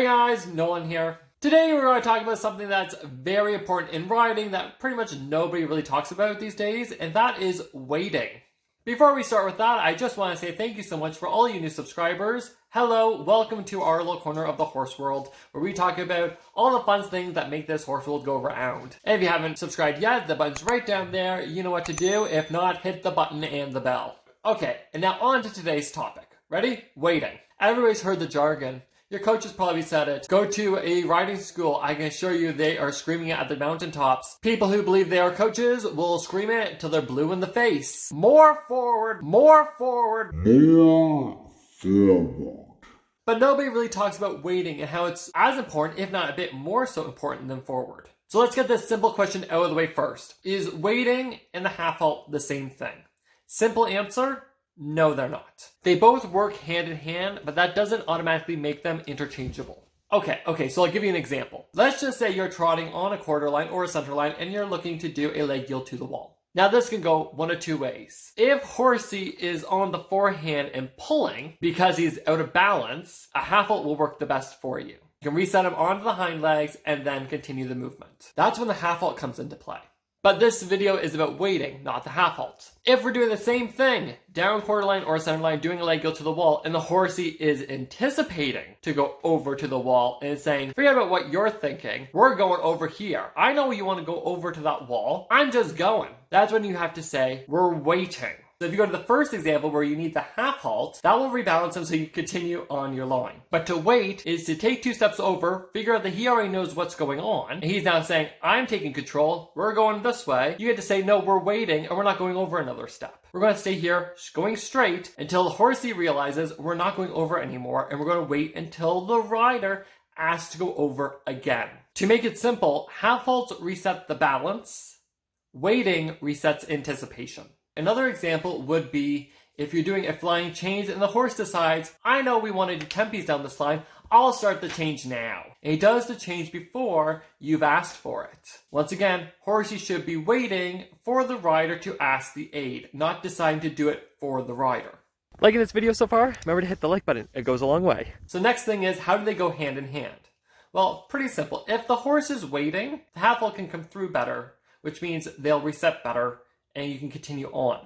Hey guys, Nolan here. Today we're going to talk about something that's very important in riding that pretty much nobody really talks about these days, and that is waiting. Before we start with that, I just want to say thank you so much for all you new subscribers. Hello, welcome to our little corner of the horse world, where we talk about all the fun things that make this horse world go round. And if you haven't subscribed yet, the button's right down there. You know what to do. If not, hit the button and the bell. Okay, and now on to today's topic. Ready? Waiting. Everybody's heard the jargon. Your coach has probably said it. Go to a riding school. I can assure you they are screaming it at the mountaintops. People who believe they are coaches will scream it till they're blue in the face. More forward, more forward, more forward. But nobody really talks about waiting and how it's as important, if not a bit more so important than forward. So let's get this simple question out of the way first. Is waiting and the half halt the same thing? Simple answer. No, they're not. They both work hand in hand, but that doesn't automatically make them interchangeable. Okay, so I'll give you an example. Let's just say you're trotting on a quarter line or a center line and you're looking to do a leg yield to the wall. Now this can go one of two ways. If horsey is on the forehand and pulling because he's out of balance, a half halt will work the best for you. You can reset him onto the hind legs and then continue the movement. That's when the half halt comes into play. But this video is about waiting, not the half halt. If we're doing the same thing, down quarter line or center line, doing a leg yield to the wall, and the horsey is anticipating to go over to the wall and saying, forget about what you're thinking, we're going over here. I know you want to go over to that wall, I'm just going. That's when you have to say, we're waiting. So if you go to the first example where you need the half halt, that will rebalance him so you continue on your line. But to wait is to take 2 steps over, figure out that he already knows what's going on, and he's now saying, I'm taking control, we're going this way. You get to say, no, we're waiting, and we're not going over another step. We're going to stay here, going straight, until the horsey realizes we're not going over anymore, and we're going to wait until the rider asks to go over again. To make it simple, half halts reset the balance, waiting resets anticipation. Another example would be if you're doing a flying change and the horse decides, I know we want to do 10 piece down this line, I'll start the change now. And he does the change before you've asked for it. Once again, horsey should be waiting for the rider to ask the aid, not deciding to do it for the rider. Liking this video so far? Remember to hit the like button, it goes a long way. So next thing is, how do they go hand in hand? Well, pretty simple. If the horse is waiting, the half halt can come through better, which means they'll reset better, and you can continue on.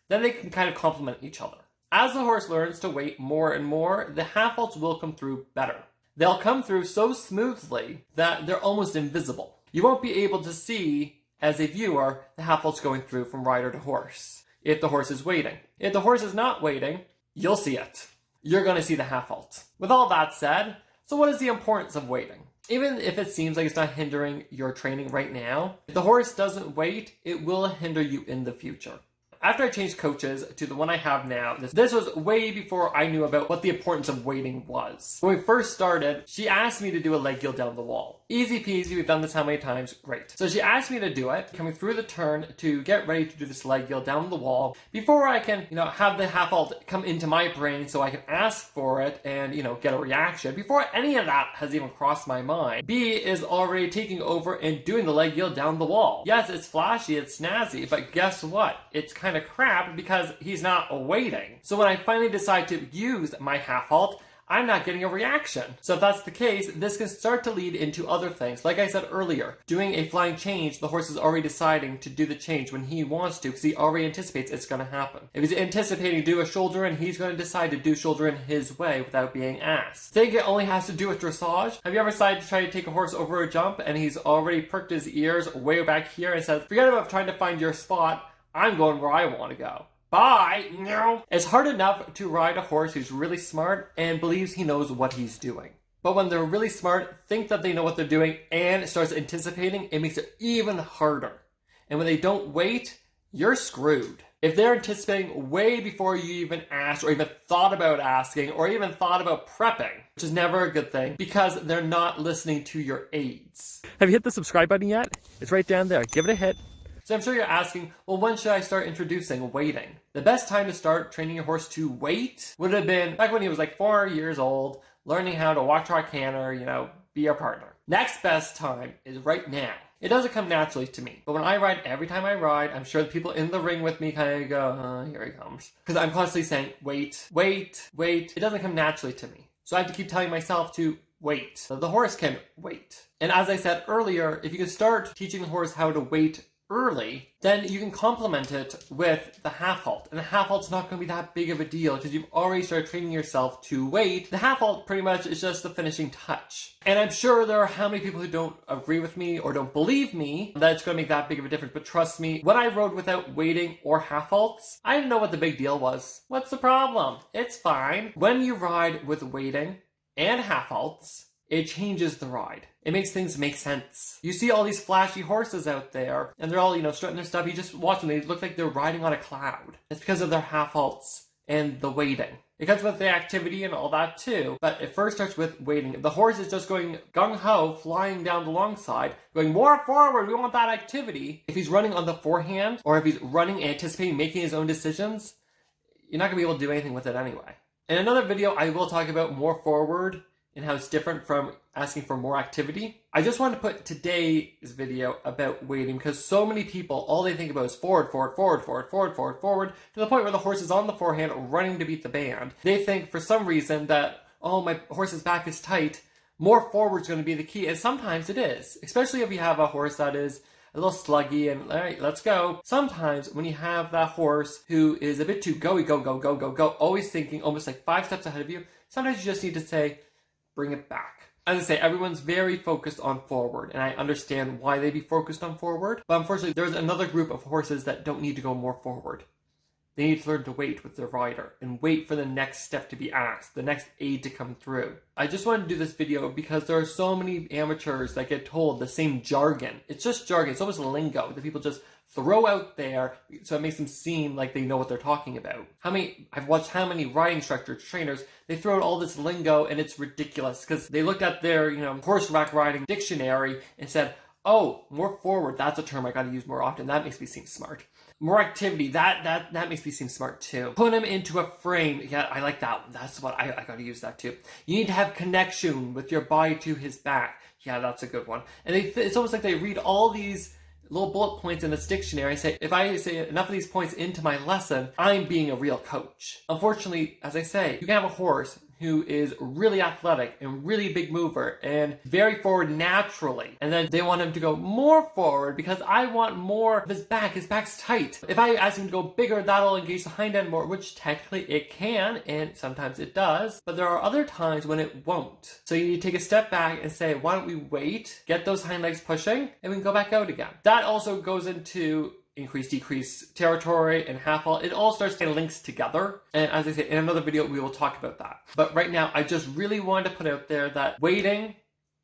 Then they can kind of complement each other. As the horse learns to wait more and more, the half halts will come through better. They'll come through so smoothly that they're almost invisible. You won't be able to see, as a viewer, the half halts going through from rider to horse, if the horse is waiting. If the horse is not waiting, you'll see it. You're going to see the half halt. With all that said, so what is the importance of waiting? Even if it seems like it's not hindering your training right now, if the horse doesn't wait, it will hinder you in the future. After I changed coaches to the one I have now, this was way before I knew about what the importance of waiting was. When we first started, she asked me to do a leg yield down the wall. Easy peasy, we've done this how many times? Great. So she asked me to do it, coming through the turn to get ready to do this leg yield down the wall before I can, have the half halt come into my brain so I can ask for it and, get a reaction. Before any of that has even crossed my mind, B is already taking over and doing the leg yield down the wall. Yes, it's flashy, it's snazzy, but guess what? It's kind of crap because he's not waiting. So when I finally decide to use my half halt, I'm not getting a reaction. So if that's the case, this can start to lead into other things. Like I said earlier, doing a flying change, the horse is already deciding to do the change when he wants to because he already anticipates it's going to happen. If he's anticipating to do a shoulder in, he's going to decide to do shoulder in his way without being asked. Think it only has to do with dressage? Have you ever decided to try to take a horse over a jump and he's already perked his ears way back here and says, forget about trying to find your spot, I'm going where I want to go. Bye! No. It's hard enough to ride a horse who's really smart and believes he knows what he's doing. But when they're really smart, think that they know what they're doing, and starts anticipating, it makes it even harder. And when they don't wait, you're screwed. If they're anticipating way before you even asked, or even thought about asking, or even thought about prepping, which is never a good thing, because they're not listening to your aids. Have you hit the subscribe button yet? It's right down there. Give it a hit. So I'm sure you're asking, well, when should I start introducing waiting? The best time to start training your horse to wait would have been back when he was like 4 years old, learning how to walk, trot, canter, be your partner. Next best time is right now. It doesn't come naturally to me. But when I ride, every time I ride, I'm sure the people in the ring with me kind of go, here he comes. Because I'm constantly saying, wait, wait, wait. It doesn't come naturally to me. So I have to keep telling myself to wait. So the horse can wait. And as I said earlier, if you can start teaching the horse how to wait early, then you can complement it with the half halt. And the half halt's not going to be that big of a deal because you've already started training yourself to wait. The half halt pretty much is just the finishing touch. And I'm sure there are how many people who don't agree with me or don't believe me that it's going to make that big of a difference. But trust me, when I rode without waiting or half halts, I didn't know what the big deal was. What's the problem? It's fine. When you ride with waiting and half halts, it changes the ride. It makes things make sense. You see all these flashy horses out there, and they're all, strutting their stuff. You just watch them, they look like they're riding on a cloud. It's because of their half halts and the waiting. It comes with the activity and all that too, but it first starts with waiting. If the horse is just going gung-ho, flying down the long side, going more forward, we want that activity. If he's running on the forehand, or if he's running, anticipating, making his own decisions, you're not gonna be able to do anything with it anyway. In another video, I will talk about more forward and how it's different from asking for more activity. I just wanted to put today's video about waiting because so many people, all they think about is forward, forward, forward, forward, forward, forward, forward, to the point where the horse is on the forehand running to beat the band. They think for some reason that, oh, my horse's back is tight, more forward is going to be the key, and sometimes it is, especially if you have a horse that is a little sluggy and, all right, let's go. Sometimes when you have that horse who is a bit too go, always thinking almost like 5 steps ahead of you, sometimes you just need to say, bring it back. As I say, everyone's very focused on forward, and I understand why they'd be focused on forward, but unfortunately there's another group of horses that don't need to go more forward. They need to learn to wait with their rider and wait for the next step to be asked, the next aid to come through. I just wanted to do this video because there are so many amateurs that get told the same jargon. It's just jargon, it's almost lingo that people just throw out there so it makes them seem like they know what they're talking about. I've watched how many riding instructors, trainers, they throw out all this lingo and it's ridiculous because they looked at their, horseback riding dictionary and said, oh, more forward, that's a term I gotta use more often. That makes me seem smart. More activity, that makes me seem smart too. Put him into a frame. Yeah, I like that one. That's what I gotta use that too. You need to have connection with your body to his back. Yeah, that's a good one. And it's almost like they read all these little bullet points in this dictionary and say, if I say enough of these points into my lesson, I'm being a real coach. Unfortunately, as I say, you can have a horse who is really athletic and really big mover and very forward naturally. And then they want him to go more forward because I want more of his back. His back's tight. If I ask him to go bigger, that'll engage the hind end more, which technically it can, and sometimes it does. But there are other times when it won't. So you need to take a step back and say, why don't we wait, get those hind legs pushing, and we can go back out again. That also goes into increase, decrease territory, and half halt. It all starts to links together. And as I say, in another video, we will talk about that. But right now, I just really wanted to put out there that waiting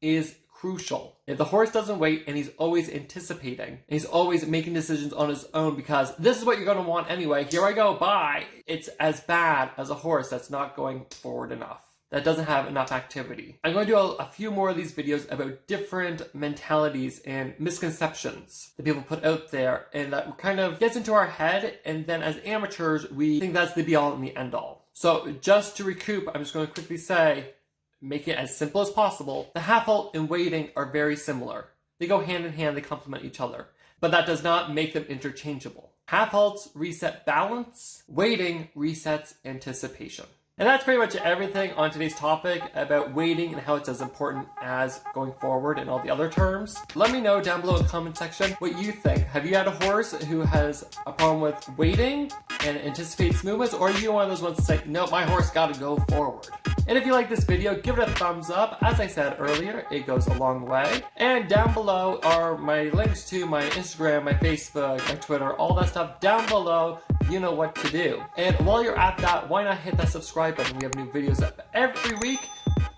is crucial. If the horse doesn't wait and he's always anticipating, and he's always making decisions on his own because this is what you're going to want anyway, here I go, bye, it's as bad as a horse that's not going forward enough, that doesn't have enough activity. I'm going to do a few more of these videos about different mentalities and misconceptions that people put out there, and that kind of gets into our head, and then as amateurs, we think that's the be-all and the end-all. So just to recoup, I'm just going to quickly say, make it as simple as possible. The half halt and waiting are very similar. They go hand in hand, they complement each other, but that does not make them interchangeable. Half halts reset balance, waiting resets anticipation. And that's pretty much everything on today's topic about waiting and how it's as important as going forward and all the other terms. Let me know down below in the comment section what you think. Have you had a horse who has a problem with waiting and anticipates movements, or are you one of those ones that say, no, my horse gotta go forward? And if you like this video, give it a thumbs up. As I said earlier, it goes a long way. And down below are my links to my Instagram, my Facebook, my Twitter, all that stuff down below. You know what to do. And while you're at that, why not hit that subscribe button? We have new videos up every week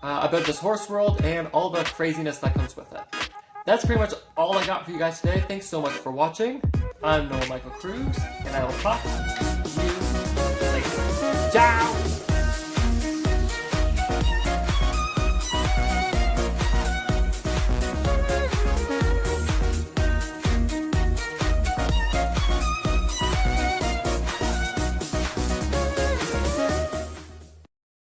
about this horse world and all the craziness that comes with it. That's pretty much all I got for you guys today. Thanks so much for watching. I'm Nolan Cruz, and I will talk to you later. Ciao!